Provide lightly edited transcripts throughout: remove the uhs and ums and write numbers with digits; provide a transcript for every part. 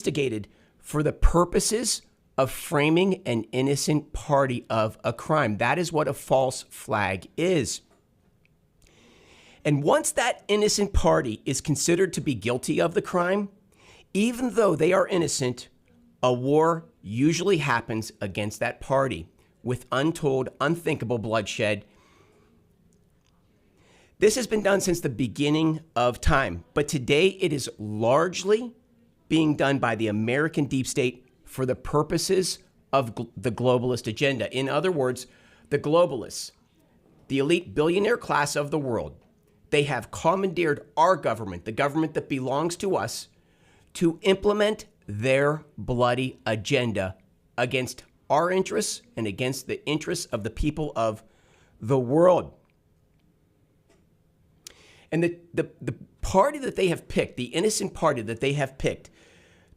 instigated for the purposes of framing an innocent party of a crime. That is what a false flag is. And once that innocent party is considered to be guilty of the crime, even though they are innocent, a war usually happens against that party with untold, unthinkable bloodshed. This has been done since the beginning of time, but today it is largely being done by the American deep state for the purposes of the globalist agenda. In other words, the globalists, the elite billionaire class of the world, they have commandeered our government, the government that belongs to us, to implement their bloody agenda against our interests and against the interests of the people of the world. And the party that they have picked, the innocent party that they have picked,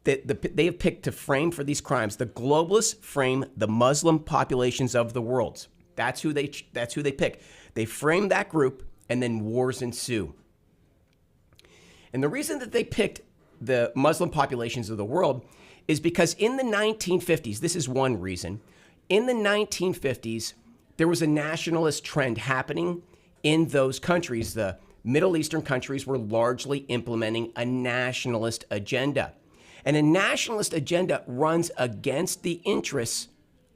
they have picked to frame for these crimes, the globalists frame the Muslim populations of the world. That's who they pick. They frame that group, and then wars ensue. And the reason that they picked the Muslim populations of the world is because in the 1950s, this is one reason, in the 1950s, there was a nationalist trend happening in those countries. The Middle Eastern countries were largely implementing a nationalist agenda. And a nationalist agenda runs against the interests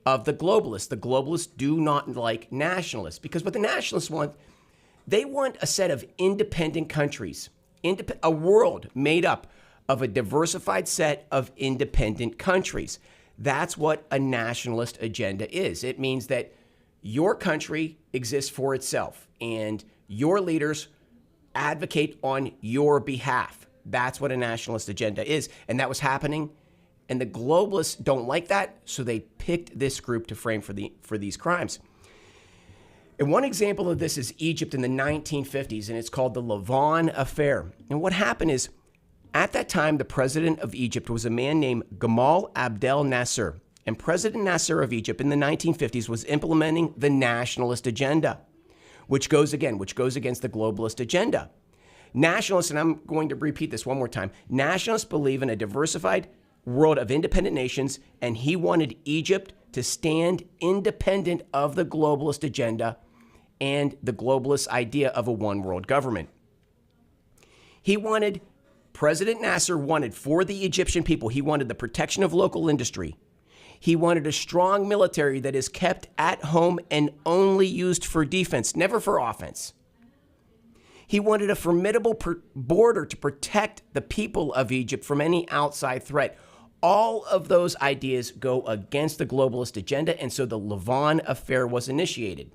of the globalists. The globalists do not like nationalists because what the nationalists want, they want a set of independent countries, a world made up of a diversified set of independent countries. That's what a nationalist agenda is. It means that your country exists for itself and your leaders advocate on your behalf. That's what a nationalist agenda is. And that was happening. And the globalists don't like that, so they picked this group to frame for these crimes. And one example of this is Egypt in the 1950s, and it's called the Levant Affair. And what happened is, at that time, the president of Egypt was a man named Gamal Abdel Nasser. And President Nasser of Egypt in the 1950s was implementing the nationalist agenda, which goes against the globalist agenda. Nationalists, and I'm going to repeat this one more time, nationalists believe in a diversified world of independent nations, and he wanted Egypt to stand independent of the globalist agenda and the globalist idea of a one world government. President Nasser wanted for the Egyptian people, he wanted the protection of local industry. He wanted a strong military that is kept at home and only used for defense, never for offense. He wanted a formidable border to protect the people of Egypt from any outside threat. All of those ideas go against the globalist agenda, and so the Levant Affair was initiated.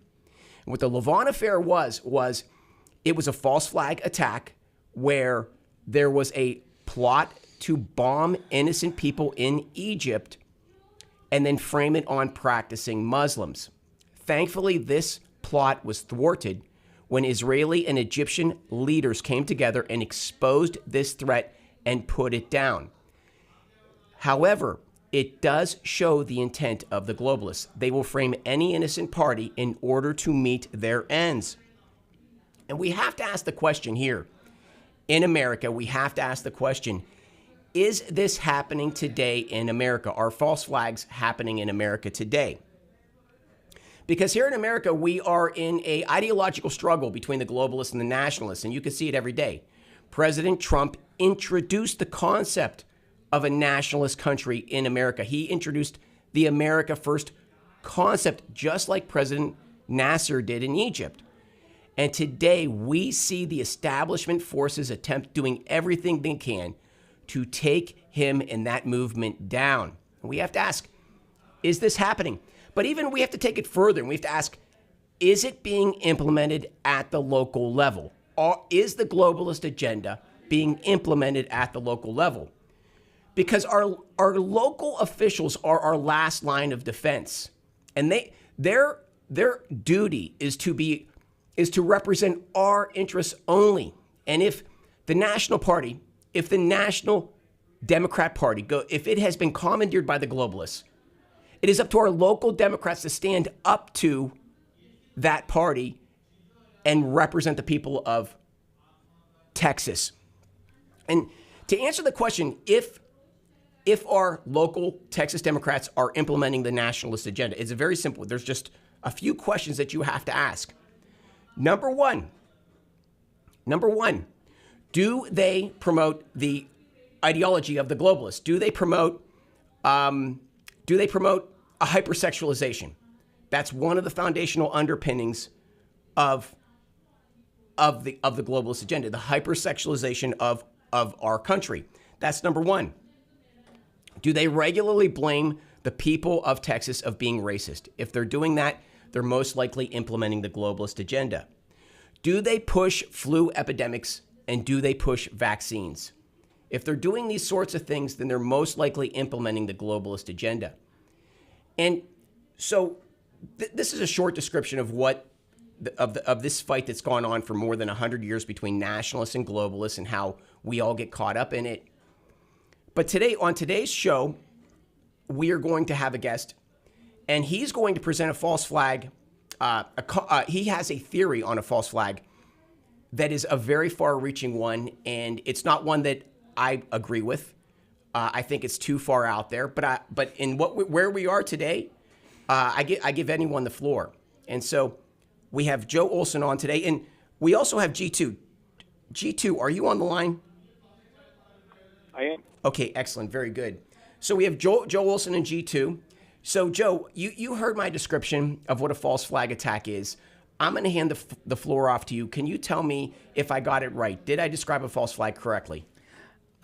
And what the Levant Affair was it was a false flag attack where there was a plot to bomb innocent people in Egypt and then frame it on practicing Muslims. Thankfully, this plot was thwarted when Israeli and Egyptian leaders came together and exposed this threat and put it down. However, it does show the intent of the globalists. They will frame any innocent party in order to meet their ends. And we have to ask the question here. In America, we have to ask the question, is this happening today in America? Are false flags happening in America today? Because here in America, we are in an ideological struggle between the globalists and the nationalists, and you can see it every day. President Trump introduced the concept of a nationalist country in America. He introduced the America First concept, just like President Nasser did in Egypt. And today, we see the establishment forces doing everything they can to take him and that movement down. And we have to ask, is this happening? But even we have to take it further, and we have to ask, is it being implemented at the local level? Or is the globalist agenda being implemented at the local level? Because our local officials are our last line of defense. And their duty is to represent our interests only. And if the National Party, if the National Democrat Party, if it has been commandeered by the globalists, it is up to our local Democrats to stand up to that party and represent the people of Texas. And to answer the question, if if our local Texas Democrats are implementing the nationalist agenda. It's very simple. There's just a few questions that you have to ask. Number one, do they promote the ideology of the globalists? Do they promote a hypersexualization? That's one of the foundational underpinnings of the globalist agenda, the hypersexualization of our country. That's number one. Do they regularly blame the people of Texas of being racist? If they're doing that, they're most likely implementing the globalist agenda. Do they push flu epidemics and do they push vaccines? If they're doing these sorts of things, then they're most likely implementing the globalist agenda. And so this is a short description of of this fight that's gone on for more than 100 years between nationalists and globalists and how we all get caught up in it. But today, on today's show, we are going to have a guest, and he's going to present a false flag. He has a theory on a false flag that is a very far-reaching one, and it's not one that I agree with. I think it's too far out there. But in where we are today, I give anyone the floor. And so we have Joe Olson on today, and we also have G2. G2, are you on the line? I am. Okay, excellent. Very good. So we have Joe Olson and G2. So, Joe, you heard my description of what a false flag attack is. I'm going to hand the floor off to you. Can you tell me if I got it right? Did I describe a false flag correctly?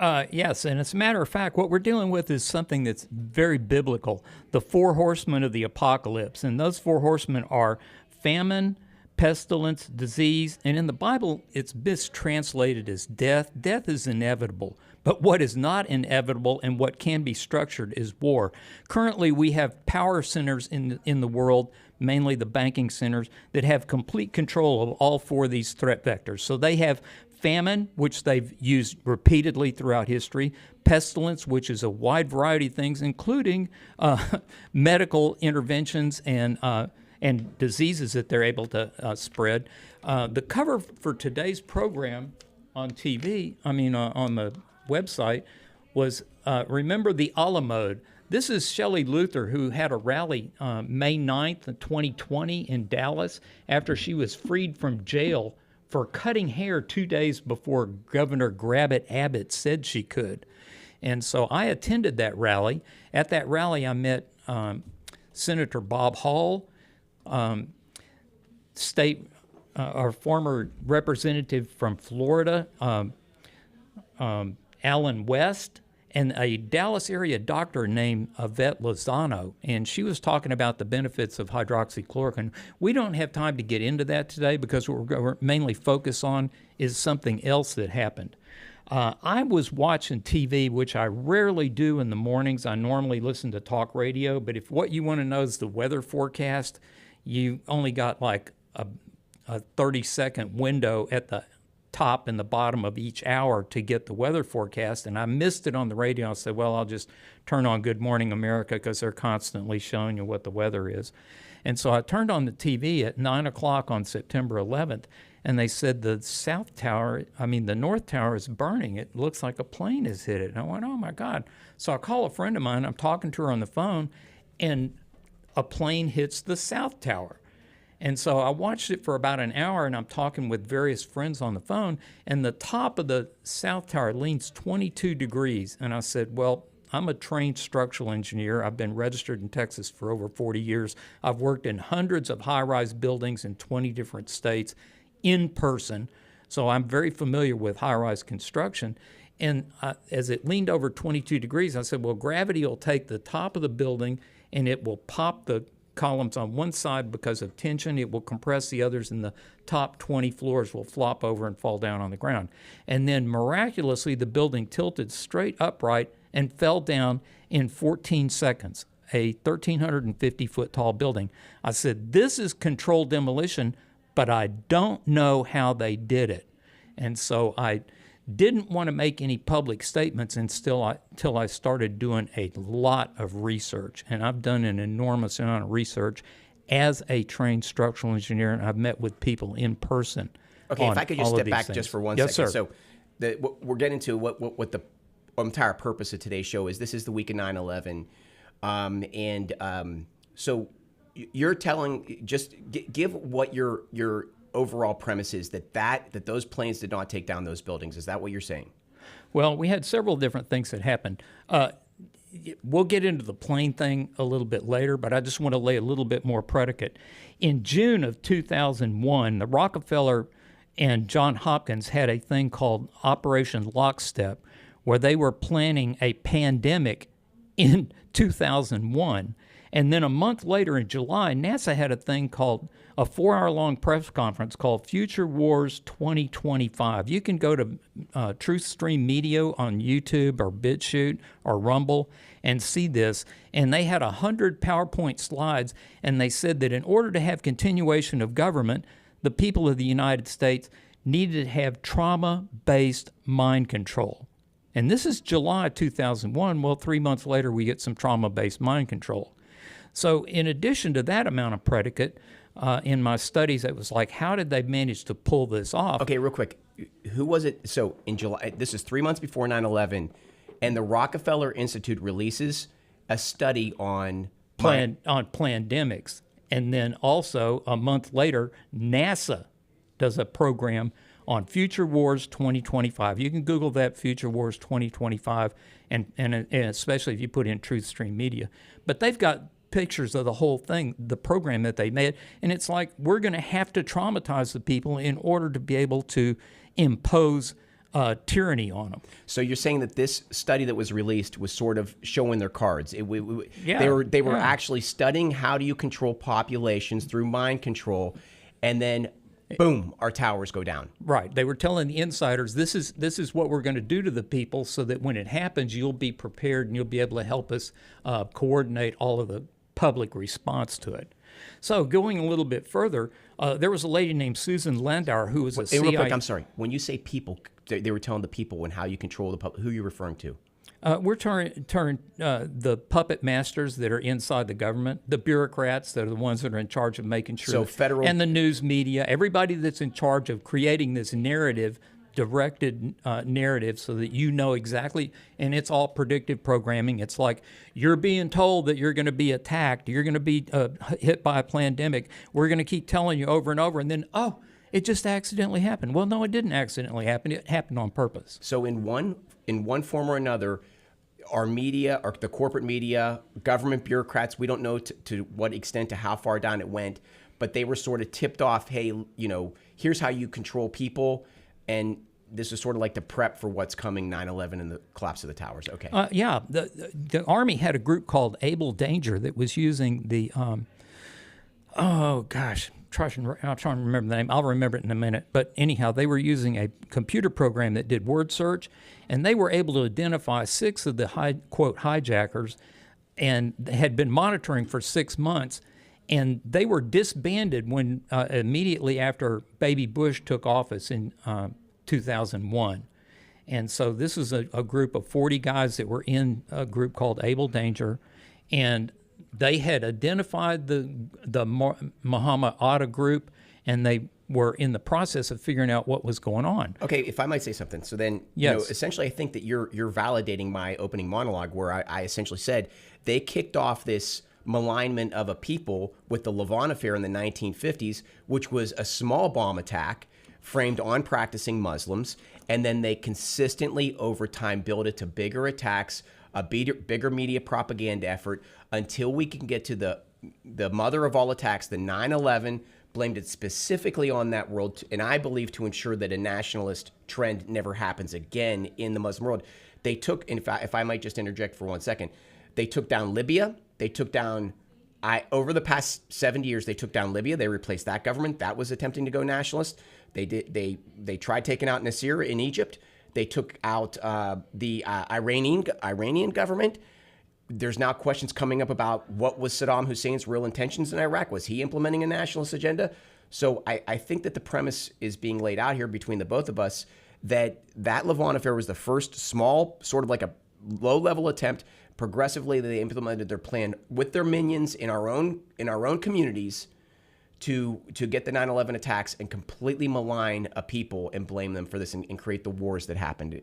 Yes, and as a matter of fact, what we're dealing with is something that's very biblical, the four horsemen of the apocalypse. And those four horsemen are famine, pestilence, disease, and in the Bible, it's mistranslated as death. Death is inevitable, but what is not inevitable and what can be structured is war. Currently, we have power centers in the world, mainly the banking centers, that have complete control of all four of these threat vectors. So they have famine, which they've used repeatedly throughout history, pestilence, which is a wide variety of things, including medical interventions and diseases that they're able to spread. The cover for today's program on TV, on the website, was Remember the Alamode. This is Shelley Luther, who had a rally May 9th, 2020 in Dallas after she was freed from jail for cutting hair 2 days before Governor Abbott said she could. And so I attended that rally. At that rally, I met Senator Bob Hall, our former representative from Florida, Alan West, and a Dallas area doctor named Yvette Lozano, and she was talking about the benefits of hydroxychloroquine. We don't have time to get into that today because what we're mainly focused on is something else that happened. I was watching TV, which I rarely do in the mornings. I normally listen to talk radio, but if what you want to know is the weather forecast, you only got like a 30-second window at the top and the bottom of each hour to get the weather forecast, and I missed it on the radio. I said, well, I'll just turn on Good Morning America because they're constantly showing you what the weather is. And so I turned on the TV at 9 o'clock on September 11th, and they said the North Tower is burning. It looks like a plane has hit it. And I went, oh my God. So I call a friend of mine, I'm talking to her on the phone, and a plane hits the South Tower. And so I watched it for about an hour, and I'm talking with various friends on the phone, and the top of the South Tower leans 22 degrees. And I said, well, I'm a trained structural engineer. I've been registered in Texas for over 40 years. I've worked in hundreds of high-rise buildings in 20 different states in person, so I'm very familiar with high-rise construction. And as it leaned over 22 degrees, I said, well, gravity will take the top of the building, and it will pop the columns on one side because of tension. It will compress the others, and the top 20 floors will flop over and fall down on the ground. And then miraculously, the building tilted straight upright and fell down in 14 seconds, a 1,350-foot tall building. I said, this is controlled demolition, but I don't know how they did it. And so I didn't want to make any public statements until I started doing a lot of research. And I've done an enormous amount of research as a trained structural engineer, and I've met with people in person. Okay, if I could just step back just for one second. Yes, sir. So we're getting to what entire purpose of today's show is this is the week of 9/11, so you're telling give what your overall premise is that those planes did not take down those buildings. Is that what you're saying? Well, we had several different things that happened. We'll get into the plane thing a little bit later, but I just want to lay a little bit more predicate. In June of 2001, the Rockefeller and Johns Hopkins had a thing called Operation Lockstep, where they were planning a pandemic in 2001. And then a month later in July, NASA had a thing called a 4-hour-long press conference called Future Wars 2025. You can go to Truth Stream Media on YouTube or BitChute or Rumble and see this. And they had 100 PowerPoint slides, and they said that in order to have continuation of government, the people of the United States needed to have trauma-based mind control. And this is July 2001. Well, 3 months later, we get some trauma-based mind control. So in addition to that amount of predicate, in my studies, it was like, how did they manage to pull this off? Okay, real quick. Who was it? So in July, this is 3 months before 9/11, and the Rockefeller Institute releases a study on pandemics. And then also a month later, NASA does a program on Future Wars 2025. You can Google that, Future Wars 2025, and especially if you put in Truth Stream Media. But they've got pictures of the whole thing, the program that they made, and it's like we're going to have to traumatize the people in order to be able to impose tyranny on them. So you're saying that this study that was released was sort of showing their cards. They were actually studying how do you control populations through mind control, and then boom, our towers go down. Right. They were telling the insiders, this is what we're going to do to the people so that when it happens, you'll be prepared and you'll be able to help us coordinate all of the public response to it. So going a little bit further, there was a lady named Susan Landauer who was a CIA... Real quick, I'm sorry. When you say people, they were telling the people and how you control the public. Who are you referring to? We're turning the puppet masters that are inside the government, the bureaucrats that are the ones that are in charge of making sure, and the news media, everybody that's in charge of creating this narrative, directed narrative, so that you know exactly, and it's all predictive programming. It's like you're being told that you're going to be attacked, you're going to be hit by a pandemic. We're going to keep telling you over and over, and then it just accidentally happened. Well, no, it didn't accidentally happen. It happened on purpose. So in one form or another, our media, or the corporate media, government bureaucrats, we don't know to what extent, to how far down it went, but they were sort of tipped off, hey, here's how you control people, and this is sort of like the prep for what's coming, 9/11 and the collapse of the towers. Okay. Yeah, the Army had a group called Able Danger that was using the, I'm trying to remember the name. I'll remember it in a minute. But anyhow, they were using a computer program that did word search, and they were able to identify 6 of the quote hijackers, and they had been monitoring for 6 months, and they were disbanded when immediately after Baby Bush took office in 2001. And so this is a group of 40 guys that were in a group called Able Danger, and they had identified the Muhammad Atta group, and they were in the process of figuring out what was going on. Okay, if I might say something. So then, yes. Essentially, I think that you're validating my opening monologue, where I essentially said they kicked off this malignment of a people with the Lavon affair in the 1950s, which was a small bomb attack framed on practicing Muslims, and then they consistently over time built it to bigger attacks, a bigger media propaganda effort, until we can get to the mother of all attacks, the 9/11, blamed it specifically on that world, and I believe to ensure that a nationalist trend never happens again in the Muslim world. They took, if I might just interject for 1 second, they took down Libya. They took down, over the past 70 years, they took down Libya. They replaced that government that was attempting to go nationalist. They tried taking out Nasser in Egypt. They took out the Iranian government. There's now questions coming up about what was Saddam Hussein's real intentions in Iraq. Was he implementing a nationalist agenda? So I think that the premise is being laid out here between the both of us that Lavon affair was the first small, sort of like a low-level attempt. Progressively, they implemented their plan with their minions in our own communities to get the 9/11 attacks and completely malign a people and blame them for this and create the wars that happened.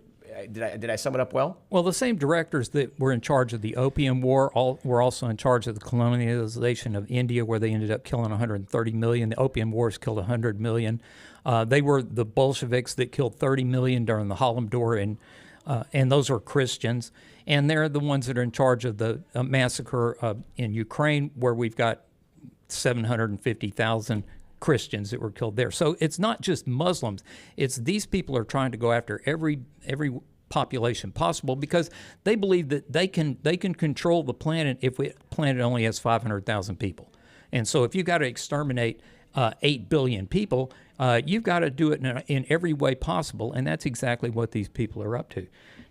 Did I sum it up well? Well, the same directors that were in charge of the Opium War were also in charge of the colonialization of India, where they ended up killing 130 million. The Opium Wars killed 100 million. They were the Bolsheviks that killed 30 million during the Holodomor, and those were Christians. And they're the ones that are in charge of the massacre in Ukraine, where we've got 750,000 Christians that were killed there. So it's not just Muslims. It's these people are trying to go after every population possible because they believe that they can control the planet if the planet only has 500,000 people. And so if you've got to exterminate 8 billion people, you've got to do it in every way possible, and that's exactly what these people are up to.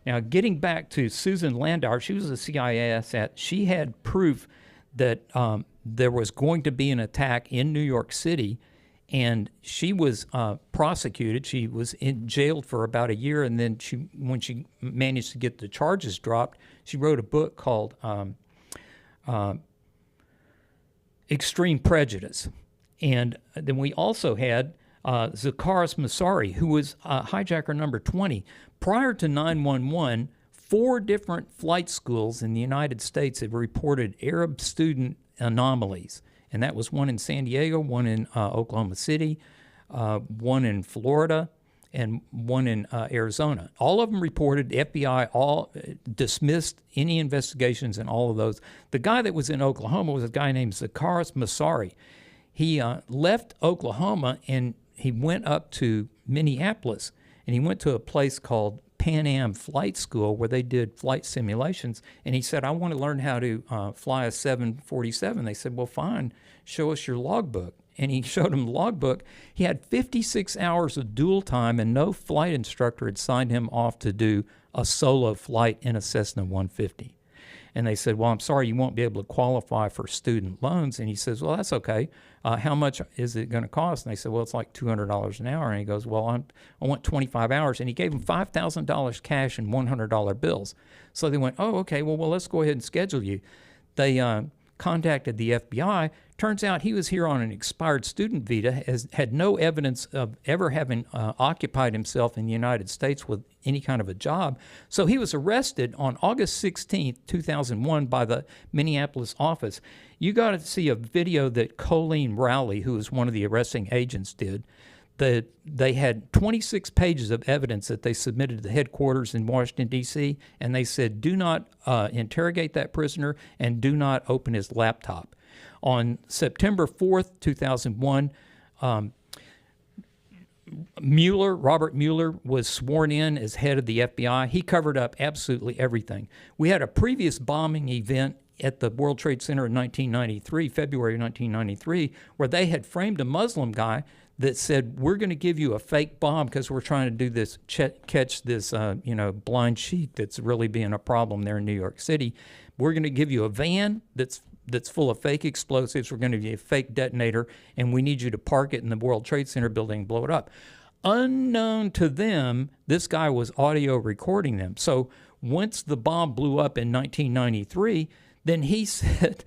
Now, getting back to Susan Landauer, she was a CIA asset. She had proof that there was going to be an attack in New York City, and she was prosecuted. She was jailed for about a year, and then when she managed to get the charges dropped, she wrote a book called Extreme Prejudice. And then we also had Zakaris Masari, who was hijacker number 20. Prior to 9/11, 4 different flight schools in the United States had reported Arab student anomalies. And that was one in San Diego, one in Oklahoma City, one in Florida, and one in Arizona. All of them reported. The FBI all dismissed any investigations in all of those. The guy that was in Oklahoma was a guy named Zakaris Masari. He left Oklahoma and he went up to Minneapolis, and he went to a place called Pan Am Flight School where they did flight simulations, and he said, I want to learn how to fly a 747. They said, well, fine, show us your logbook. And he showed them the logbook. He had 56 hours of dual time, and no flight instructor had signed him off to do a solo flight in a Cessna 150. And they said, well, I'm sorry, you won't be able to qualify for student loans. And he says, well, that's okay. How much is it going to cost? And they said, well, it's like $200 an hour. And he goes, well, I want 25 hours. And he gave them $5,000 cash and $100 bills. So they went, oh, okay, well, let's go ahead and schedule you. They contacted the FBI. Turns out he was here on an expired student visa, had no evidence of ever having occupied himself in the United States with any kind of a job. So he was arrested on August 16th, 2001 by the Minneapolis office. You got to see a video that Colleen Rowley, who was one of the arresting agents, did. They had 26 pages of evidence that they submitted to the headquarters in Washington, D.C., and they said, do not interrogate that prisoner and do not open his laptop. On September 4th, 2001, Robert Mueller was sworn in as head of the FBI. He covered up absolutely everything. We had a previous bombing event at the World Trade Center in 1993, February 1993, where they had framed a Muslim guy that said, we're going to give you a fake bomb because we're trying to do this, catch this, blind sheep that's really being a problem there in New York City. We're going to give you a van that's full of fake explosives. We're going to give you a fake detonator, and we need you to park it in the World Trade Center building and blow it up. Unknown to them, this guy was audio recording them. So once the bomb blew up in 1993, then he said,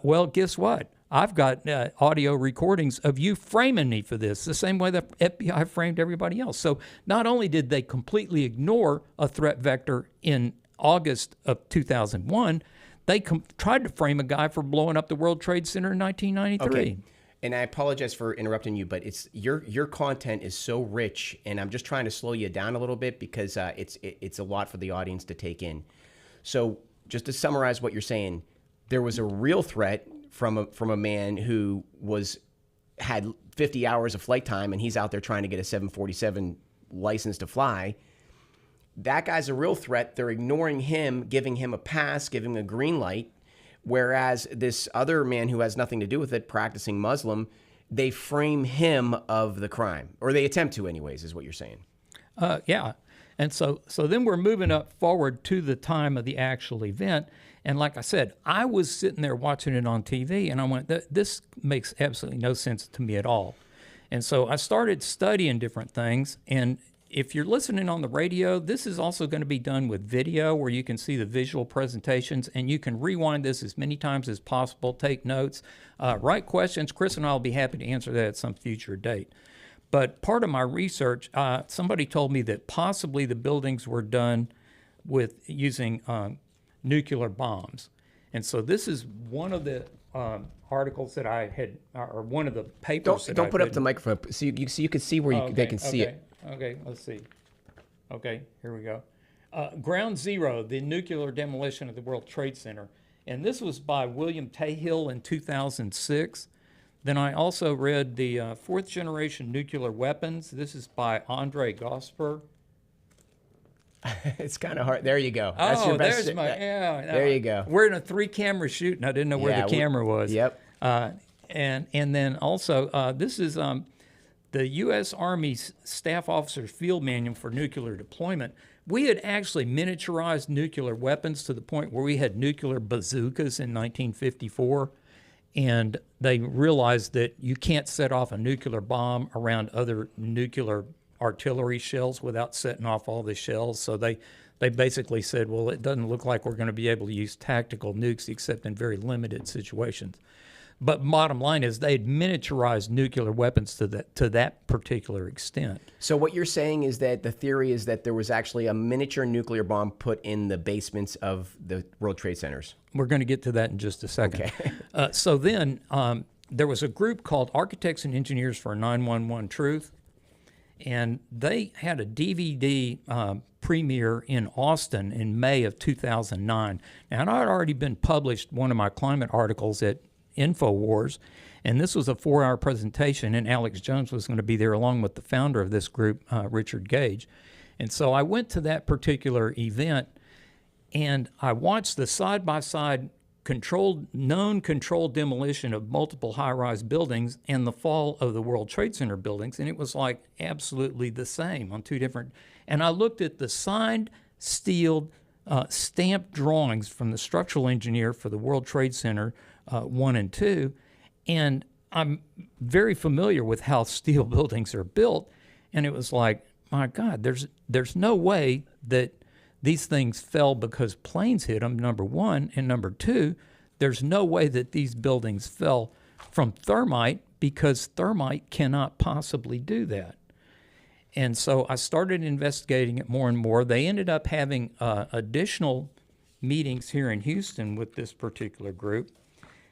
well, guess what? I've got audio recordings of you framing me for this, the same way the FBI framed everybody else. So not only did they completely ignore a threat vector in August of 2001, they tried to frame a guy for blowing up the World Trade Center in 1993. Okay. And I apologize for interrupting you, but it's your content is so rich, and I'm just trying to slow you down a little bit because it's a lot for the audience to take in. So just to summarize what you're saying, there was a real threat from a man who had 50 hours of flight time, and he's out there trying to get a 747 license to fly. That guy's a real threat. They're ignoring him, giving him a pass, giving him a green light. Whereas this other man who has nothing to do with it, practicing Muslim, they frame him of the crime, or they attempt to anyways, is what you're saying. Yeah. And so then we're moving up forward to the time of the actual event. And like I said, I was sitting there watching it on TV, and I went, this makes absolutely no sense to me at all. And so I started studying different things. And if you're listening on the radio, this is also going to be done with video where you can see the visual presentations, and you can rewind this as many times as possible, take notes, write questions. Chris and I will be happy to answer that at some future date. But part of my research, somebody told me that possibly the buildings were done with using nuclear bombs. And so this is one of the articles that I had, or one of the papers. Don't put up the microphone so you can see where they can see it. Okay, let's see. Okay, here we go. Ground Zero, the nuclear demolition of the World Trade Center. And this was by William Tahill in 2006. Then I also read the Fourth Generation Nuclear Weapons. This is by Andre Gosper. It's kind of hard. There you go. That's your best. There's my, there you go. We're in a 3-camera shoot, and I didn't know where the camera was. Yep. And then also, this is the U.S. Army's Staff Officer's Field Manual for Nuclear Deployment. We had actually miniaturized nuclear weapons to the point where we had nuclear bazookas in 1954, and they realized that you can't set off a nuclear bomb around other nuclear artillery shells without setting off all the shells. So they basically said, well, it doesn't look like we're going to be able to use tactical nukes except in very limited situations. But bottom line is they had miniaturized nuclear weapons to that particular extent. So what you're saying is that the theory is that there was actually a miniature nuclear bomb put in the basements of the World Trade Centers. We're going to get to that in just a second. Okay. So then there was a group called Architects and Engineers for 911 Truth, and they had a DVD premiere in Austin in May of 2009. Now, I had already been published one of my climate articles at InfoWars, and this was a 4-hour presentation, and Alex Jones was going to be there along with the founder of this group, Richard Gage. And so I went to that particular event, and I watched the side-by-side known controlled demolition of multiple high-rise buildings and the fall of the World Trade Center buildings, and it was like absolutely the same on two different. And I looked at the signed, sealed, stamped drawings from the structural engineer for the World Trade Center 1 and 2, and I'm very familiar with how steel buildings are built, and it was like, my God, there's no way that these things fell because planes hit them, number one, and number two, there's no way that these buildings fell from thermite because thermite cannot possibly do that. And so I started investigating it more and more. They ended up having additional meetings here in Houston with this particular group,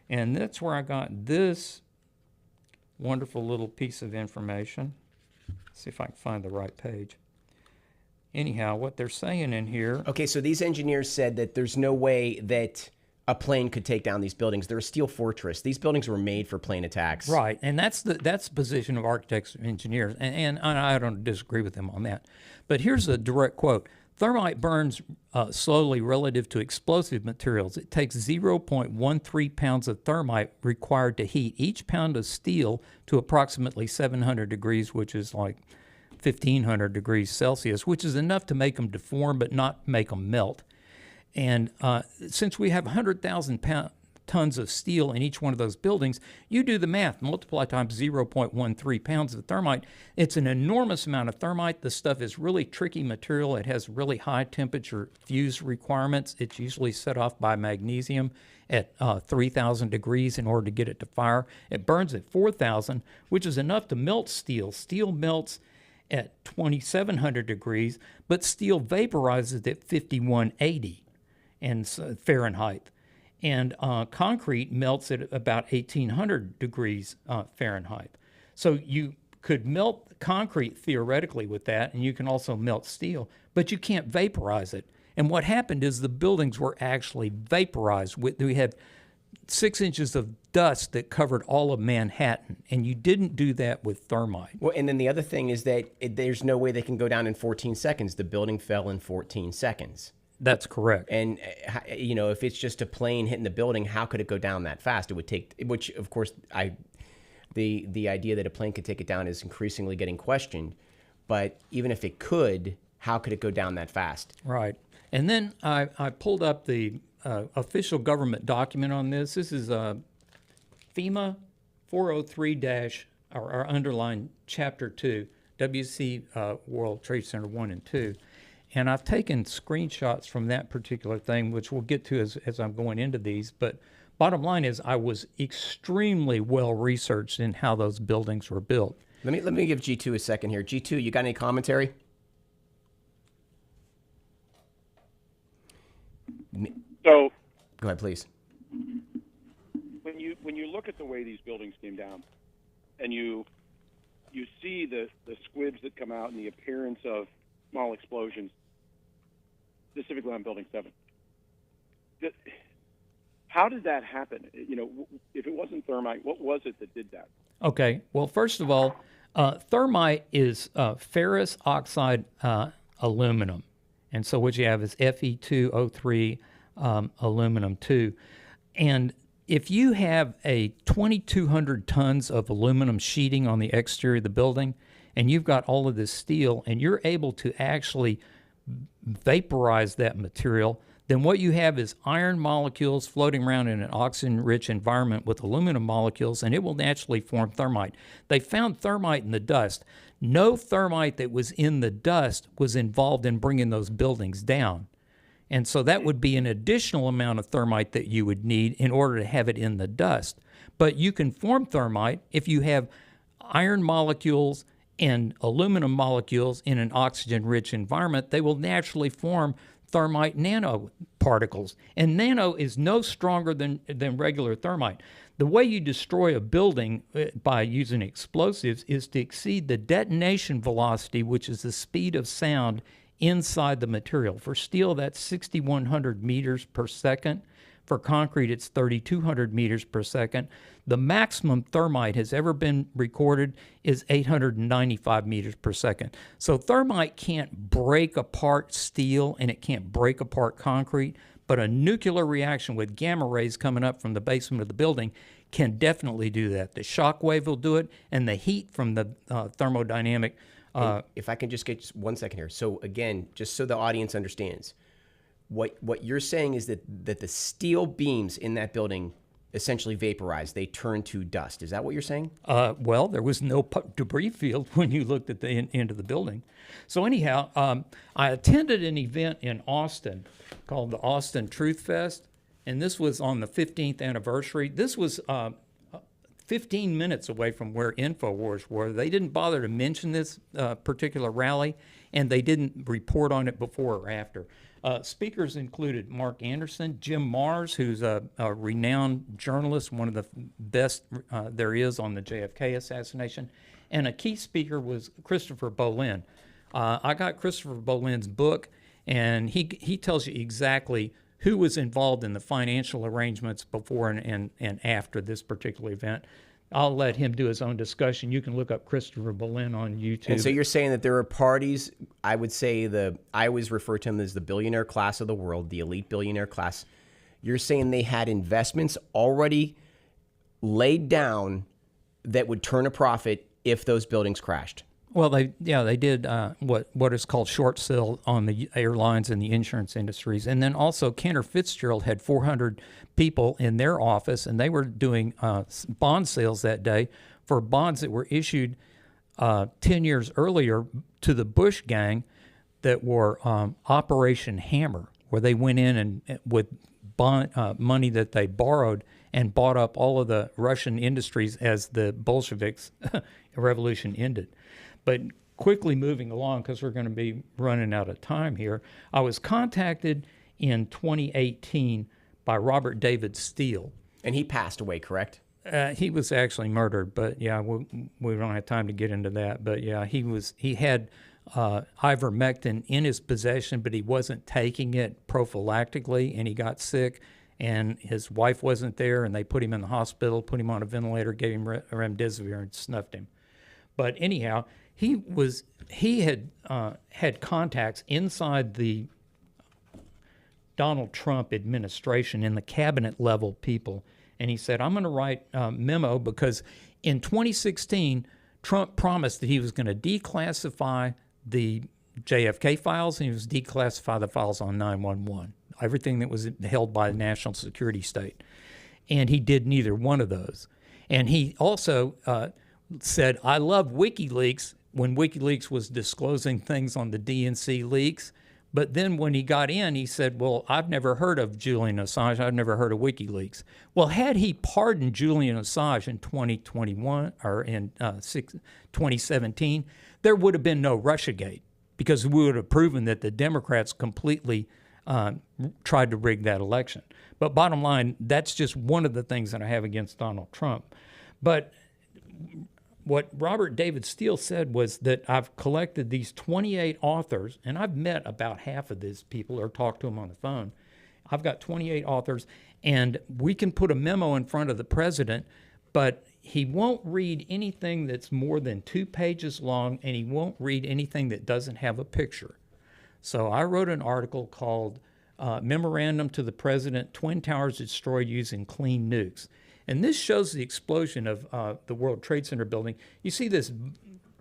and that's where I got this wonderful little piece of information. Let's see if I can find the right page. Anyhow, what they're saying in here. Okay, so these engineers said that there's no way that a plane could take down these buildings. They're a steel fortress. These buildings were made for plane attacks. Right, and that's the position of architects and engineers, and I don't disagree with them on that. But here's a direct quote. Thermite burns slowly relative to explosive materials. It takes 0.13 pounds of thermite required to heat each pound of steel to approximately 700 degrees, which is like 1,500 degrees Celsius, which is enough to make them deform but not make them melt. And since we have 100,000 tons of steel in each one of those buildings, you do the math, multiply times 0.13 pounds of thermite. It's an enormous amount of thermite. The stuff is really tricky material. It has really high temperature fuse requirements. It's usually set off by magnesium at 3,000 degrees in order to get it to fire. It burns at 4,000, which is enough to melt steel. Steel melts at 2,700 degrees, but steel vaporizes at 5,180 and Fahrenheit. And concrete melts at about 1,800 degrees Fahrenheit. So you could melt concrete theoretically with that, and you can also melt steel, but you can't vaporize it. And what happened is the buildings were actually vaporized. We had 6 inches of dust that covered all of Manhattan, and you didn't do that with thermite. Well, and then the other thing is that there's no way they can go down in 14 seconds. The building fell in 14 seconds. That's correct. And, you know, if it's just a plane hitting the building, how could it go down that fast? It would take, which, of course, the idea that a plane could take it down is increasingly getting questioned. But even if it could, how could it go down that fast? Right. And then I pulled up the official government document on this. This is FEMA 403- or underline Chapter 2, WC World Trade Center 1 and 2. And I've taken screenshots from that particular thing, which we'll get to as I'm going into these. But bottom line is I was extremely well researched in how those buildings were built. Let me give G2 a second here. G2, you got any commentary? So Go ahead, please. when you look at the way these buildings came down, and you see the squibs that come out and the appearance of small explosions, specifically on Building 7, how did that happen? If it wasn't thermite, what was it that did that? Okay. Well, first of all, thermite is ferrous oxide aluminum. And so what you have is Fe2O3 aluminum 2. And if you have a 2,200 tons of aluminum sheeting on the exterior of the building, and you've got all of this steel, and you're able to actually vaporize that material, then what you have is iron molecules floating around in an oxygen-rich environment with aluminum molecules, and it will naturally form thermite. They found thermite in the dust. No thermite that was in the dust was involved in bringing those buildings down. And so that would be an additional amount of thermite that you would need in order to have it in the dust. But you can form thermite if you have iron molecules and aluminum molecules in an oxygen-rich environment. They will naturally form thermite nanoparticles. And nano is no stronger than regular thermite. The way you destroy a building by using explosives is to exceed the detonation velocity, which is the speed of sound inside the material. For steel, that's 6,100 meters per second. For concrete, it's 3,200 meters per second. The maximum thermite has ever been recorded is 895 meters per second. So thermite can't break apart steel and it can't break apart concrete, but a nuclear reaction with gamma rays coming up from the basement of the building can definitely do that. The shock wave will do it, and the heat from the thermodynamic. If I can just get 1 second here. So again, just so the audience understands, what you're saying is that the steel beams in that building essentially vaporized. They turned to dust. Is that what you're saying? Well, there was no debris field when you looked at the end of the building. So anyhow, I attended an event in Austin called the Austin Truth Fest, and this was on the 15th anniversary. This was 15 minutes away from where InfoWars were. They didn't bother to mention this particular rally, and they didn't report on it before or after. Speakers included Mark Anderson, Jim Mars, who's a renowned journalist, one of the best there is on the JFK assassination, and a key speaker was Christopher Bolin. I got Christopher Bolin's book, and he tells you exactly who was involved in the financial arrangements before and after this particular event. I'll let him do his own discussion. You can look up Christopher Bolin on YouTube. And so you're saying that there are parties, I would say I always refer to them as the billionaire class of the world, the elite billionaire class. You're saying they had investments already laid down that would turn a profit if those buildings crashed. Well, they did what is called short sale on the airlines and the insurance industries. And then also Cantor Fitzgerald had 400 people in their office, and they were doing bond sales that day for bonds that were issued 10 years earlier to the Bush gang that were Operation Hammer, where they went in and with bond money that they borrowed and bought up all of the Russian industries as the Bolsheviks revolution ended. But quickly moving along, because we're going to be running out of time here, I was contacted in 2018 by Robert David Steele. And he passed away, correct? He was actually murdered, but yeah, we don't have time to get into that. But yeah, he had ivermectin in his possession, but he wasn't taking it prophylactically, and he got sick, and his wife wasn't there, and they put him in the hospital, put him on a ventilator, gave him remdesivir, and snuffed him. But anyhow, he had contacts inside the Donald Trump administration in the cabinet level people, and he said, I'm going to write a memo because in 2016, Trump promised that he was going to declassify the JFK files and he was declassify the files on 9/11, everything that was held by the national security state. And he did neither one of those. And he also said, I love WikiLeaks, when WikiLeaks was disclosing things on the DNC leaks. But then when he got in, he said, well, I've never heard of Julian Assange. I've never heard of WikiLeaks. Well, had he pardoned Julian Assange in 2021 or in 2017, there would have been no Russiagate, because we would have proven that the Democrats completely tried to rig that election. But bottom line, that's just one of the things that I have against Donald Trump. But what Robert David Steele said was that I've collected these 28 authors, and I've met about half of these people or talked to them on the phone. I've got 28 authors, and we can put a memo in front of the president, but he won't read anything that's more than 2 pages long, and he won't read anything that doesn't have a picture. So I wrote an article called Memorandum to the President, Twin Towers Destroyed Using Clean Nukes. And this shows the explosion of the World Trade Center building. You see this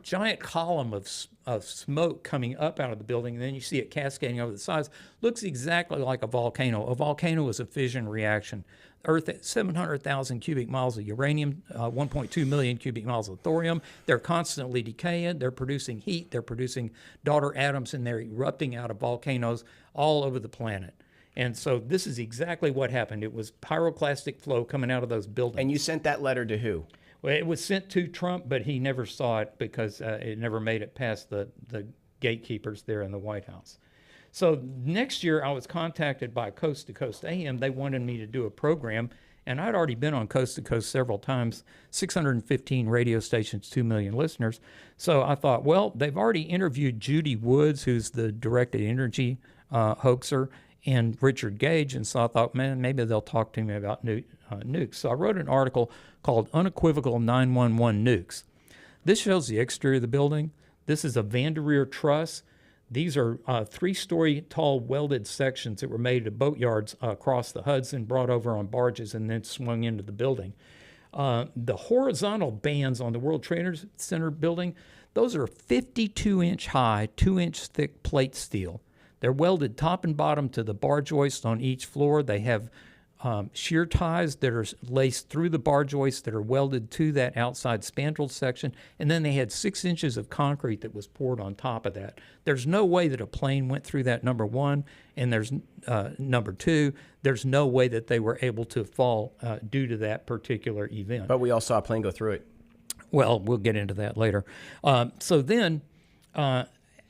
giant column of smoke coming up out of the building, and then you see it cascading over the sides. Looks exactly like a volcano. A volcano is a fission reaction. Earth at 700,000 cubic miles of uranium, 1.2 million cubic miles of thorium. They're constantly decaying. They're producing heat. They're producing daughter atoms, and they're erupting out of volcanoes all over the planet. And so this is exactly what happened. It was pyroclastic flow coming out of those buildings. And you sent that letter to who? Well, it was sent to Trump, but he never saw it because it never made it past the gatekeepers there in the White House. So next year, I was contacted by Coast to Coast AM. They wanted me to do a program, and I'd already been on Coast to Coast several times, 615 radio stations, 2 million listeners. So I thought, well, they've already interviewed Judy Woods, who's the directed energy hoaxer, and Richard Gage, and so I thought, man, maybe they'll talk to me about nukes. So I wrote an article called Unequivocal 911 Nukes. This shows the exterior of the building. This is a Vanderveer truss. These are 3-story tall welded sections that were made at boatyards across the Hudson, brought over on barges, and then swung into the building. The horizontal bands on the World Trade Center building, those are 52-inch high, 2-inch thick plate steel. They're welded top and bottom to the bar joist on each floor. They have shear ties that are laced through the bar joists that are welded to that outside spandrel section. And then they had 6 inches of concrete that was poured on top of that. There's no way that a plane went through that, number one. And there's number two, there's no way that they were able to fall due to that particular event. But we all saw a plane go through it. Well, we'll get into that later. So then,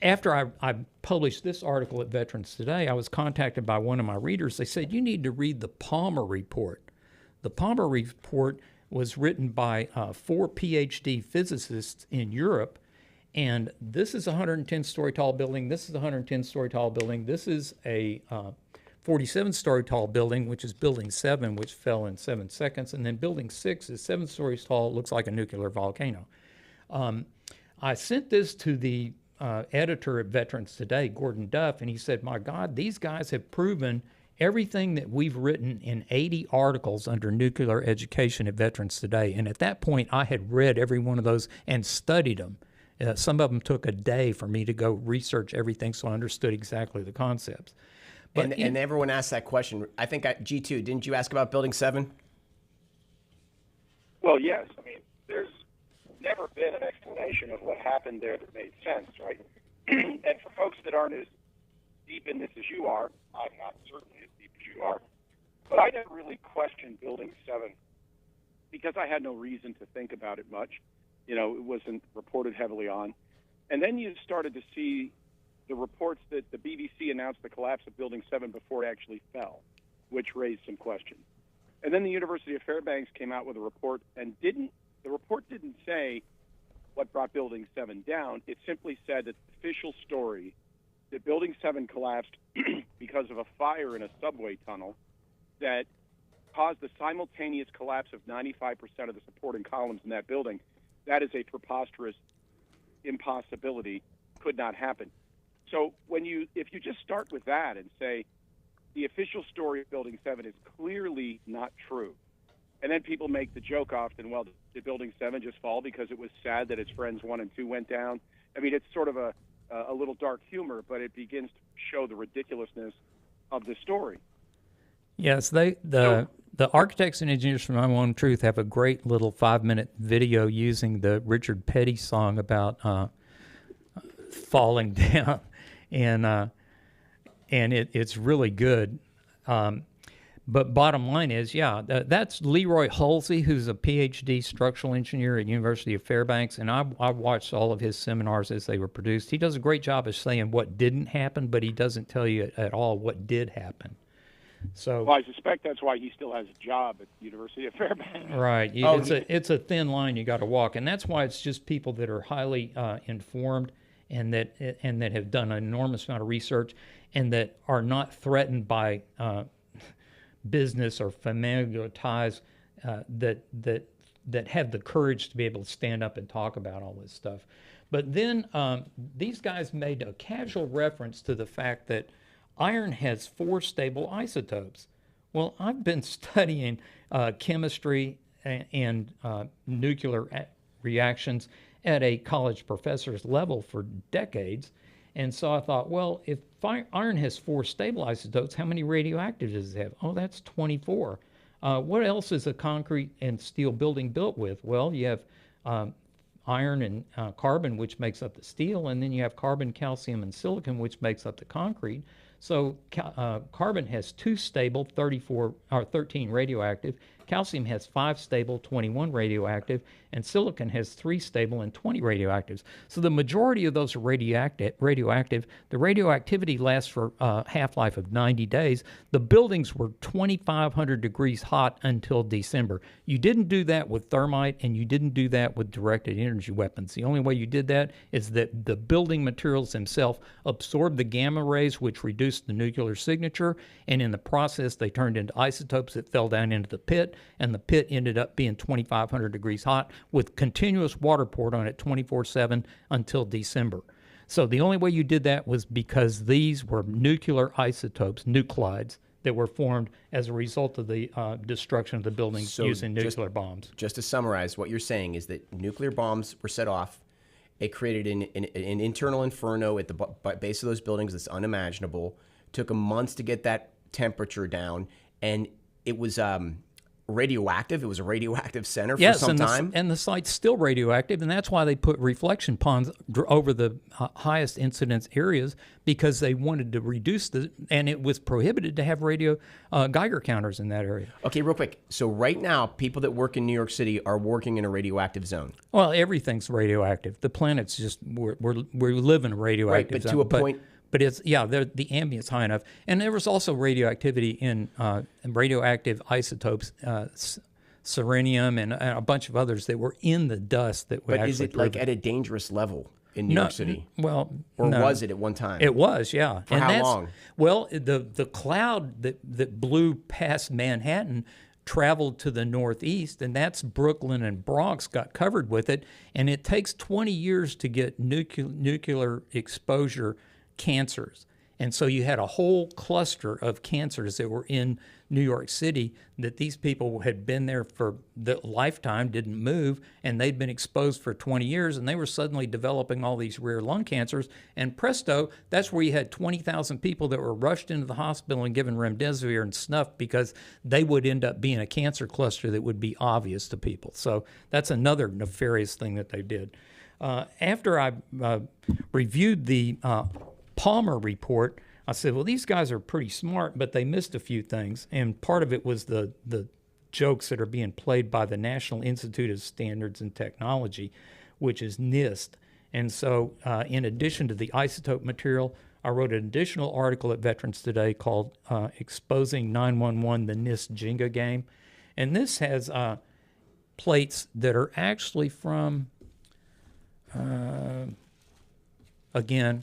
after I published this article at Veterans Today, I was contacted by one of my readers. They said, you need to read the Palmer Report. The Palmer Report was written by 4 PhD physicists in Europe, and this is a 110-story tall building. This is a 110-story tall building. This is a 47-story tall building, which is Building 7, which fell in 7 seconds, and then Building 6 is 7 stories tall. It looks like a nuclear volcano. I sent this to the editor at Veterans Today, Gordon Duff, and he said, my God, these guys have proven everything that we've written in 80 articles under nuclear education at Veterans Today. And at that point, I had read every one of those and studied them. Some of them took a day for me to go research everything, so I understood exactly the concepts. But and everyone asks that question. I think G2, didn't you ask about Building 7? Well, yes. I mean, there's never been an explanation of what happened there that made sense, right? And for folks that aren't as deep in this as you are, I'm not certainly as deep as you are, but I never really questioned Building 7 because I had no reason to think about it much. You know, it wasn't reported heavily on. And then you started to see the reports that the BBC announced the collapse of Building 7 before it actually fell, which raised some questions. And then the University of Fairbanks came out with a report and the report didn't say what brought Building 7 down. It simply said that the official story that Building 7 collapsed because of a fire in a subway tunnel that caused the simultaneous collapse of 95% of the supporting columns in that building. That is a preposterous impossibility, could not happen. So if you just start with that and say the official story of Building 7 is clearly not true, and then people make the joke often, well, did Building 7 just fall because it was sad that its friends 1 and 2 went down? I mean, it's sort of a little dark humor, but it begins to show the ridiculousness of the story. Yes, the architects and engineers from 911 Truth have a great little 5-minute video using the Richard Petty song about falling down. And and it's really good. But bottom line is, that's Leroy Halsey, who's a PhD structural engineer at University of Fairbanks, and I watched all of his seminars as they were produced. He does a great job of saying what didn't happen, but he doesn't tell you at all what did happen. So, well, I suspect that's why he still has a job at the University of Fairbanks. Right. It's a thin line you got to walk, and that's why it's just people that are highly informed and that have done an enormous amount of research and that are not threatened by business or familial ties that have the courage to be able to stand up and talk about all this stuff. But then these guys made a casual reference to the fact that iron has 4 stable isotopes. Well, I've been studying chemistry and nuclear reactions at a college professor's level for decades. And so I thought, well, if iron has 4 stable isotopes, how many radioactive does it have? Oh, that's 24. What else is a concrete and steel building built with? Well, you have iron and carbon, which makes up the steel, and then you have carbon, calcium, and silicon, which makes up the concrete. So carbon has 2 stable, 13 radioactive. Calcium has 5 stable, 21 radioactive, and silicon has 3 stable and 20 radioactives. So the majority of those are radioactive. The radioactivity lasts for a half-life of 90 days. The buildings were 2,500 degrees hot until December. You didn't do that with thermite, and you didn't do that with directed energy weapons. The only way you did that is that the building materials themselves absorbed the gamma rays, which reduced the nuclear signature, and in the process, they turned into isotopes that fell down into the pit, and the pit ended up being 2,500 degrees hot with continuous water poured on it 24/7 until December. So the only way you did that was because these were nuclear isotopes, nuclides, that were formed as a result of the destruction of the buildings using nuclear bombs. Just to summarize, what you're saying is that nuclear bombs were set off. It created an internal inferno at the base of those buildings that's unimaginable. Took them months to get that temperature down, and it was radioactive. It was a radioactive center for some time. And the site's still radioactive, and that's why they put reflection ponds over the highest incidence areas, because they wanted to reduce and it was prohibited to have radio Geiger counters in that area. Okay, real quick. So right now, people that work in New York City are working in a radioactive zone. Well, everything's radioactive. The planet's just, we live in a radioactive right, but zone. To a point. But it's, the ambient's high enough. And there was also radioactivity in radioactive isotopes, serenium and a bunch of others that were in the dust that would actually. But is it like at a dangerous level in New York City? Well, or was it at one time? It was, yeah. For how long? Well, the cloud that blew past Manhattan traveled to the northeast, and that's Brooklyn and Bronx got covered with it. And it takes 20 years to get nuclear exposure cancers. And so you had a whole cluster of cancers that were in New York City that these people had been there for the lifetime, didn't move, and they'd been exposed for 20 years, and they were suddenly developing all these rare lung cancers. And presto, that's where you had 20,000 people that were rushed into the hospital and given remdesivir and snuff because they would end up being a cancer cluster that would be obvious to people. So that's another nefarious thing that they did. After I reviewed the Palmer report, I said, well, these guys are pretty smart, but they missed a few things. And part of it was the jokes that are being played by the National Institute of Standards and Technology, which is NIST. And so in addition to the isotope material, I wrote an additional article at Veterans Today called Exposing 911, the NIST Jenga Game. And this has plates that are actually from, again,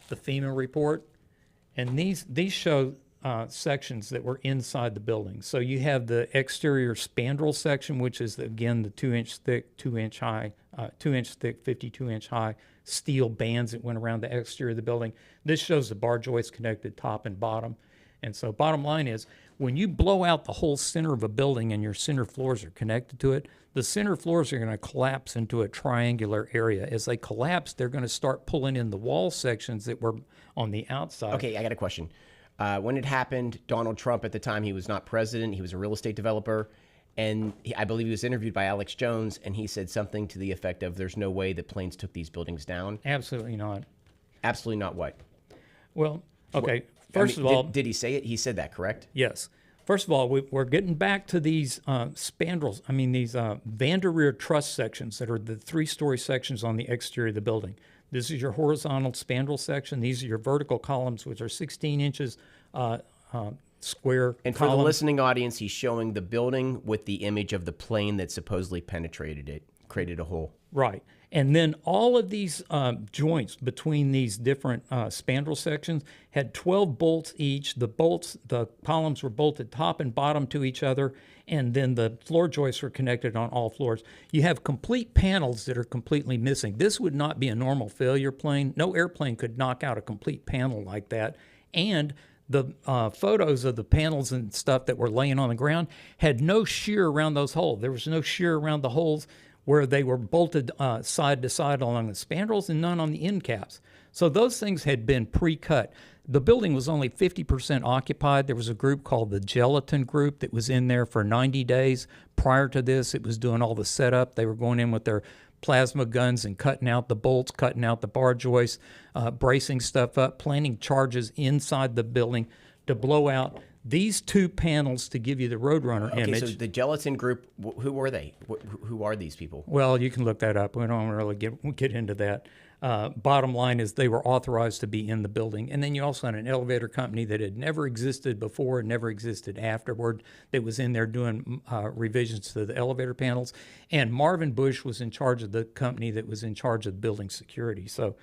the FEMA report, and these show sections that were inside the building. So you have the exterior spandrel section, which is again the 2-inch thick, 2-inch high, 2-inch thick, 52-inch high steel bands that went around the exterior of the building. This shows the bar joists connected top and bottom. And so bottom line is, when you blow out the whole center of a building and your center floors are connected to it, the center floors are going to collapse into a triangular area. As they collapse, they're going to start pulling in the wall sections that were on the outside. Okay, I got a question. When it happened, Donald Trump, at the time, he was not president. He was a real estate developer. And I believe he was interviewed by Alex Jones, and he said something to the effect of, there's no way that planes took these buildings down. Absolutely not. Absolutely not what? Well, okay. I First mean, of all, did he say it? He said that, correct? yes. First of all, we're getting back to these spandrels. I mean, these Vanderweer truss sections that are the 3-story sections on the exterior of the building. This is your horizontal spandrel section. These are your vertical columns, which are 16 inches square. And for the columns. listening audience, he's showing the building with the image of the plane that supposedly penetrated it, created a hole. Right. And then all of these joints between these different spandrel sections had 12 bolts each. The columns were bolted top and bottom to each other, and then the floor joists were connected on all floors. You have complete panels that are completely missing. This would not be a normal failure plane. No airplane could knock out a complete panel like that. And the photos of the panels and stuff that were laying on the ground had no shear around those holes. There was no shear around the holes where they were bolted side to side along the spandrels and none on the end caps. So those things had been pre-cut. The building was only 50% occupied. There was a group called the Gelatin Group that was in there for 90 days. Prior to this, it was doing all the setup. They were going in with their plasma guns and cutting out the bolts, cutting out the bar joists, bracing stuff up, planting charges inside the building to blow out these 2 panels to give you the Roadrunner image. Okay, so the Gelatin Group, who were they? Who are these people? Well, you can look that up. We don't really get into that. Bottom line is they were authorized to be in the building. And then you also had an elevator company that had never existed before and never existed afterward that was in there doing revisions to the elevator panels. And Marvin Bush was in charge of the company that was in charge of building security. So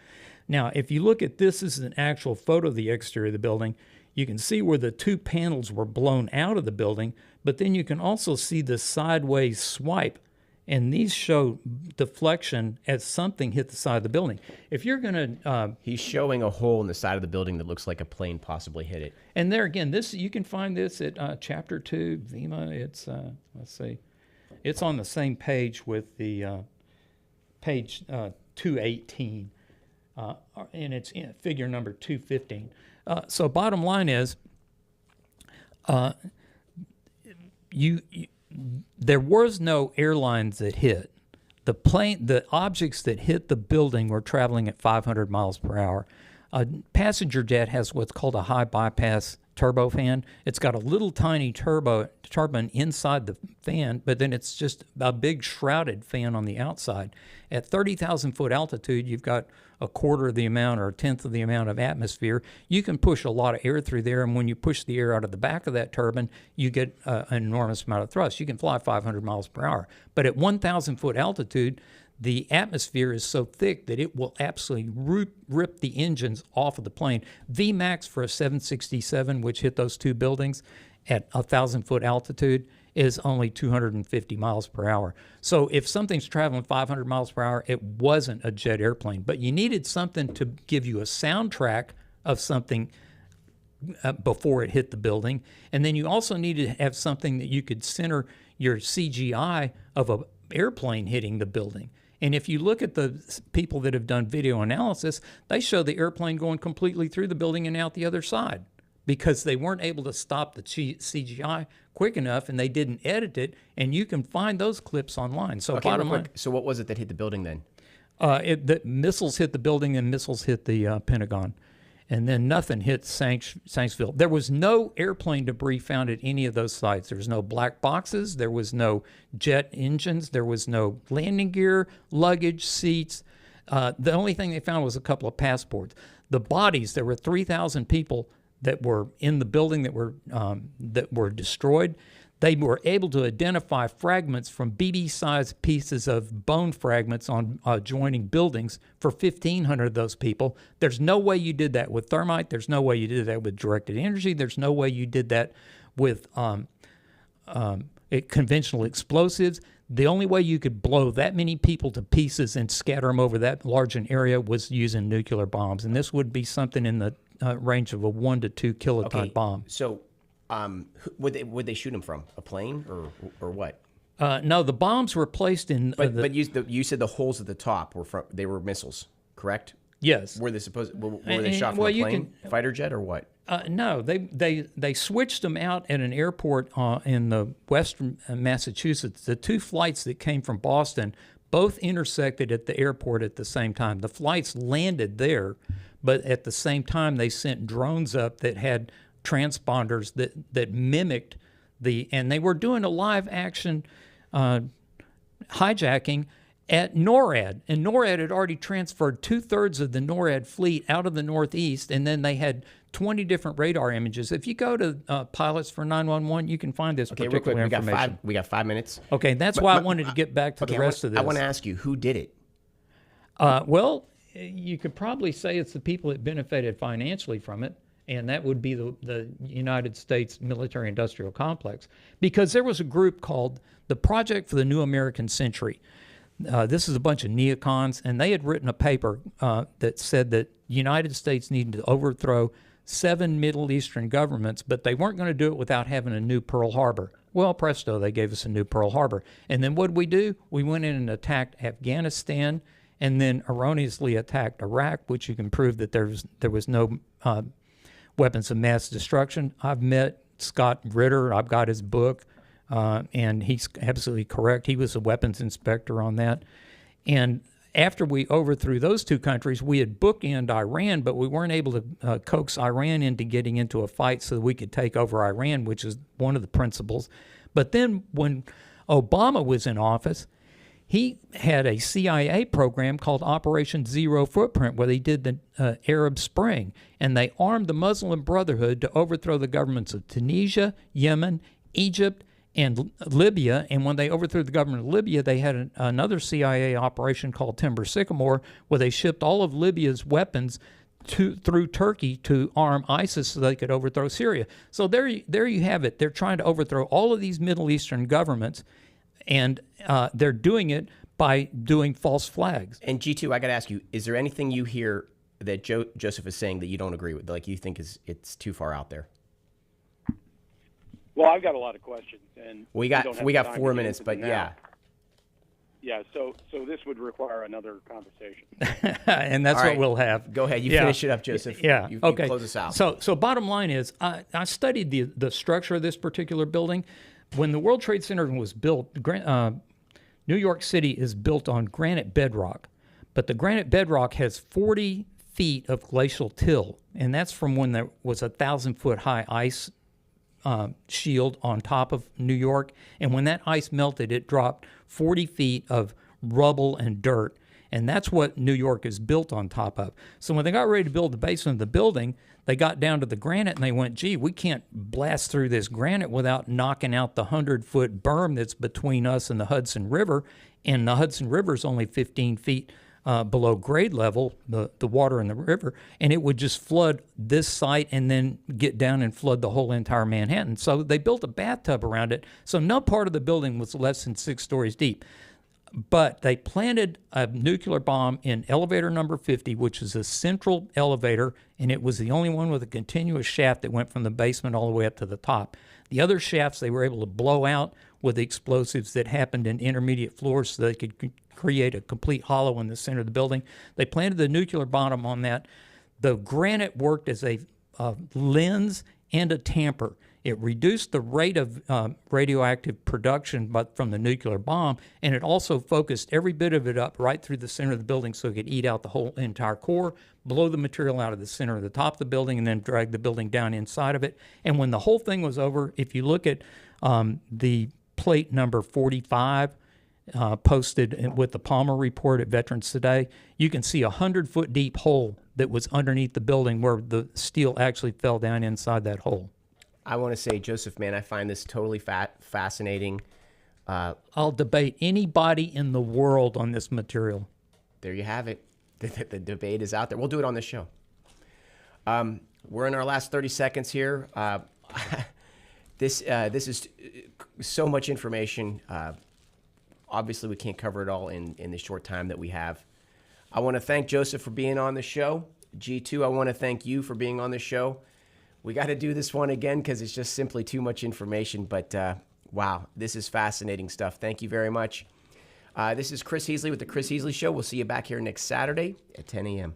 now, if you look at this as an actual photo of the exterior of the building, you can see where the 2 panels were blown out of the building, but then you can also see the sideways swipe. And these show deflection as something hit the side of the building. If you're going to... He's showing a hole in the side of the building that looks like a plane possibly hit it. And there again, this you can find this at Chapter 2, VEMA. It's, let's see, it's on the same page with the page 218. And it's in figure number 215. So bottom line is, there was no airlines that hit. The objects that hit the building were traveling at 500 miles per hour. A passenger jet has what's called a high bypass turbofan. It's got a little tiny turbine inside the fan, but then it's just a big shrouded fan on the outside. At 30,000 foot altitude, you've got a quarter of the amount or a tenth of the amount of atmosphere. You can push a lot of air through there, and when you push the air out of the back of that turbine, you get an enormous amount of thrust. You can fly 500 miles per hour. But at 1,000 foot altitude, the atmosphere is so thick that it will absolutely rip the engines off of the plane. Vmax for a 767, which hit those 2 buildings at 1,000 foot altitude, is only 250 miles per hour. So if something's traveling 500 miles per hour, it wasn't a jet airplane. But you needed something to give you a soundtrack of something before it hit the building. And then you also needed to have something that you could center your CGI of an airplane hitting the building. And if you look at the people that have done video analysis, they show the airplane going completely through the building and out the other side because they weren't able to stop the CGI quick enough and they didn't edit it. And you can find those clips online. So Okay, bottom real line, quick. So what was it that hit the building then? the missiles hit the building and missiles hit the Pentagon. And then nothing hit Saintsville. There was no airplane debris found at any of those sites. There was no black boxes. There was no jet engines. There was no landing gear, luggage, seats. The only thing they found was a couple of passports. The bodies, there were 3,000 people that were in the building that were destroyed. They were able to identify fragments from BB-sized pieces of bone fragments on adjoining buildings for 1,500 of those people. There's no way you did that with thermite. There's no way you did that with directed energy. There's no way you did that with conventional explosives. The only way you could blow that many people to pieces and scatter them over that large an area was using nuclear bombs. And this would be something in the range of a 1 to 2 kiloton bomb. So would they shoot him from a plane or what? No, the bombs were placed in. But you said the holes at the top were missiles, correct? Yes. Were they shot from a plane, fighter jet, or what? No, they switched them out at an airport in the western Massachusetts. The 2 flights that came from Boston both intersected at the airport at the same time. The flights landed there, but at the same time, they sent drones up that had transponders that mimicked and they were doing a live action hijacking at NORAD. And NORAD had already transferred 2/3 of the NORAD fleet out of the Northeast, and then they had 20 different radar images. If you go to Pilots for 911, you can find this particular real quick, information. we got 5 minutes. Okay, that's why I wanted to get back to the rest of this. I want to ask you, who did it? Well, you could probably say it's the people that benefited financially from it, and that would be the United States military-industrial complex, because there was a group called the Project for the New American Century. This is a bunch of neocons, and they had written a paper that said that the United States needed to overthrow 7 Middle Eastern governments, but they weren't going to do it without having a new Pearl Harbor. Well, presto, they gave us a new Pearl Harbor. And then what did we do? We went in and attacked Afghanistan, and then erroneously attacked Iraq, which you can prove that there was no weapons of mass destruction. I've met Scott Ritter. I've got his book. And he's absolutely correct. He was a weapons inspector on that. And after we overthrew those two countries, we had bookended Iran, but we weren't able to coax Iran into getting into a fight so that we could take over Iran, which is one of the principles. But then when Obama was in office, he had a CIA program called Operation Zero Footprint, where they did the Arab Spring. And they armed the Muslim Brotherhood to overthrow the governments of Tunisia, Yemen, Egypt, and Libya. And when they overthrew the government of Libya, they had another CIA operation called Timber Sycamore, where they shipped all of Libya's weapons through Turkey to arm ISIS so they could overthrow Syria. So there you have it. They're trying to overthrow all of these Middle Eastern governments, and they're doing it by doing false flags. And G2, I got to ask you, is there anything you hear that Joseph is saying that you don't agree with, like you think it's too far out there? Well, I've got a lot of questions, and we got 4 minutes, but yeah. Yeah, so this would require another conversation. And that's what we'll have. Go ahead. You finish it up, Joseph. Yeah. You Okay. close us out. So bottom line is, I studied the structure of this particular building. When the World Trade Center was built, New York City is built on granite bedrock, but the granite bedrock has 40 feet of glacial till, and that's from when there was 1,000-foot high ice shield on top of New York. And when that ice melted, it dropped 40 feet of rubble and dirt. And that's what New York is built on top of. So when they got ready to build the basement of the building, they got down to the granite and they went, gee, we can't blast through this granite without knocking out the 100-foot berm that's between us and the Hudson River. And the Hudson River is only 15 feet below grade level, the water in the river, and it would just flood this site and then get down and flood the whole entire Manhattan. So they built a bathtub around it, so no part of the building was less than 6 stories deep. But they planted a nuclear bomb in elevator number 50, which is a central elevator, and it was the only one with a continuous shaft that went from the basement all the way up to the top. The other shafts they were able to blow out with the explosives that happened in intermediate floors so they could create a complete hollow in the center of the building. They planted the nuclear bomb on that. The granite worked as a lens and a tamper. It reduced the rate of radioactive production from the nuclear bomb, and it also focused every bit of it up right through the center of the building so it could eat out the whole entire core, blow the material out of the center of the top of the building, and then drag the building down inside of it. And when the whole thing was over, if you look at the plate number 45, posted with the Palmer report at Veterans Today, you can see a 100-foot deep hole that was underneath the building where the steel actually fell down inside that hole. I want to say, Joseph, man, I find this totally fascinating. I'll debate anybody in the world on this material. There you have it. The debate is out there. We'll do it on this show. We're in our last 30 seconds here. This is so much information. Obviously, we can't cover it all in the short time that we have. I want to thank Joseph for being on the show. G2, I want to thank you for being on the show. We got to do this one again because it's just simply too much information. But, wow, this is fascinating stuff. Thank you very much. This is Chris Heasley with The Chris Heasley Show. We'll see you back here next Saturday at 10 a.m.